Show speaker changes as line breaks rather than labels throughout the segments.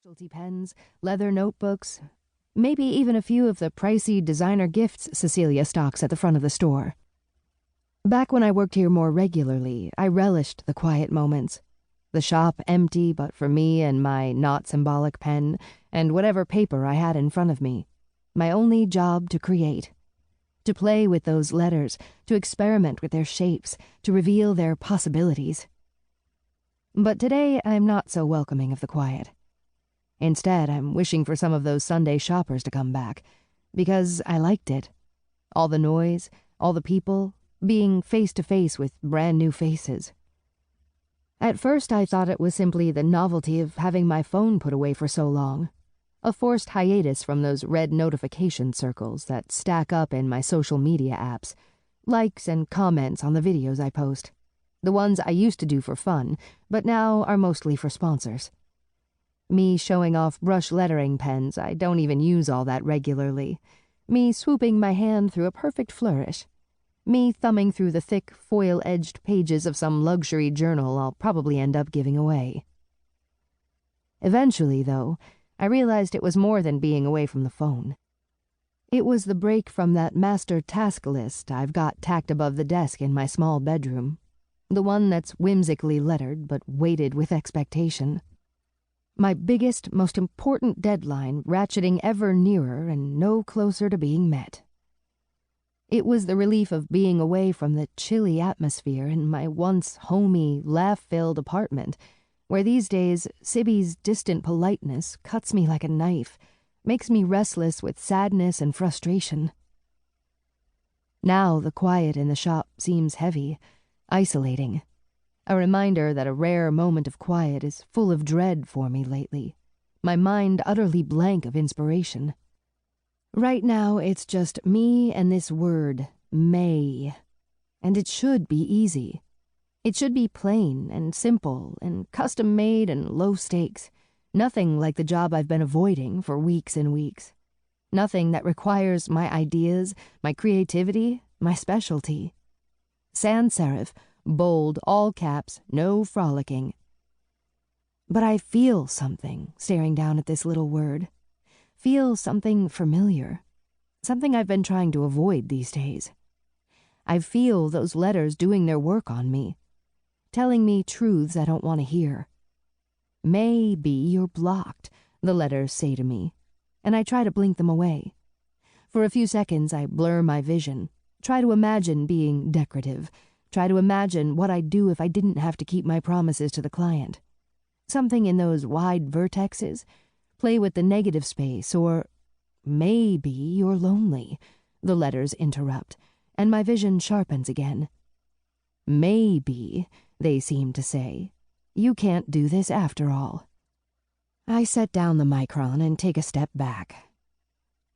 Specialty pens, leather notebooks, maybe even a few of the pricey designer gifts Cecilia stocks at the front of the store. Back when I worked here more regularly, I relished the quiet moments. The shop empty but for me and my not-symbolic pen, and whatever paper I had in front of me. My only job to create. To play with those letters, to experiment with their shapes, to reveal their possibilities. But today I'm not so welcoming of the quiet. Instead, I'm wishing for some of those Sunday shoppers to come back, because I liked it. All the noise, all the people, being face-to-face with brand-new faces. At first I thought it was simply the novelty of having my phone put away for so long. A forced hiatus from those red notification circles that stack up in my social media apps, likes and comments on the videos I post. The ones I used to do for fun, but now are mostly for sponsors. Me showing off brush lettering pens I don't even use all that regularly. Me swooping my hand through a perfect flourish. Me thumbing through the thick, foil-edged pages of some luxury journal I'll probably end up giving away. Eventually, though, I realized it was more than being away from the phone. It was the break from that master task list I've got tacked above the desk in my small bedroom. The one that's whimsically lettered but weighted with expectation. My biggest, most important deadline ratcheting ever nearer and no closer to being met. It was the relief of being away from the chilly atmosphere in my once homey, laugh-filled apartment, where these days Sibby's distant politeness cuts me like a knife, makes me restless with sadness and frustration. Now the quiet in the shop seems heavy, isolating. A reminder that a rare moment of quiet is full of dread for me lately, my mind utterly blank of inspiration. Right now it's just me and this word, May, and it should be easy. It should be plain and simple and custom-made and low stakes, nothing like the job I've been avoiding for weeks and weeks. Nothing that requires my ideas, my creativity, my specialty. Sans serif, bold, all caps, no frolicking. But I feel something staring down at this little word. Feel something familiar. Something I've been trying to avoid these days. I feel those letters doing their work on me. Telling me truths I don't want to hear. Maybe you're blocked, the letters say to me, and I try to blink them away. For a few seconds I blur my vision, try to imagine being decorative, try to imagine what I'd do if I didn't have to keep my promises to the client. Something in those wide vertexes, play with the negative space, or maybe you're lonely, the letters interrupt, and my vision sharpens again. Maybe, they seem to say, you can't do this after all. I set down the micron and take a step back.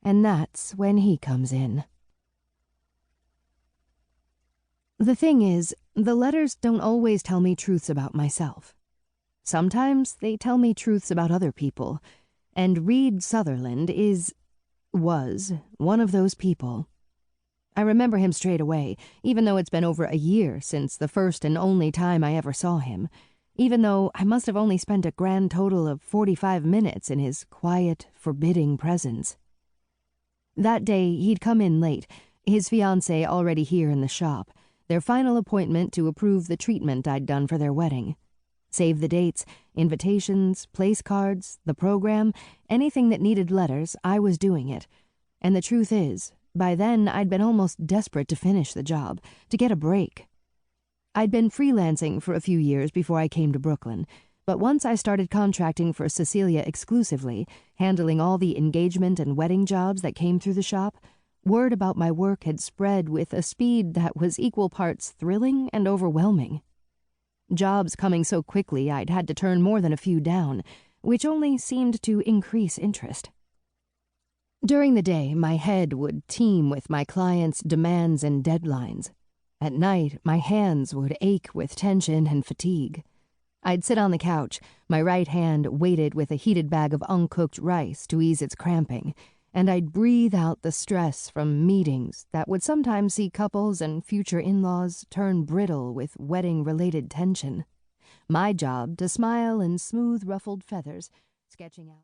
And that's when he comes in. The thing is, the letters don't always tell me truths about myself. Sometimes they tell me truths about other people, and Reid Sutherland was one of those people. I remember him straight away, even though it's been over a year since the first and only time I ever saw him, even though I must have only spent a grand total of 45 minutes in his quiet, forbidding presence. That day, he'd come in late, his fiancée already here in the shop, their final appointment to approve the treatment I'd done for their wedding. Save the dates, invitations, place cards, the program, anything that needed letters, I was doing it. And the truth is, by then I'd been almost desperate to finish the job, to get a break. I'd been freelancing for a few years before I came to Brooklyn, but once I started contracting for Cecilia exclusively, handling all the engagement and wedding jobs that came through the shop, word about my work had spread with a speed that was equal parts thrilling and overwhelming. Jobs coming so quickly I'd had to turn more than a few down, which only seemed to increase interest. During the day, my head would teem with my clients' demands and deadlines. At night, my hands would ache with tension and fatigue. I'd sit on the couch, my right hand weighted with a heated bag of uncooked rice to ease its cramping, and I'd breathe out the stress from meetings that would sometimes see couples and future in-laws turn brittle with wedding-related tension. My job to smile and smooth ruffled feathers, sketching out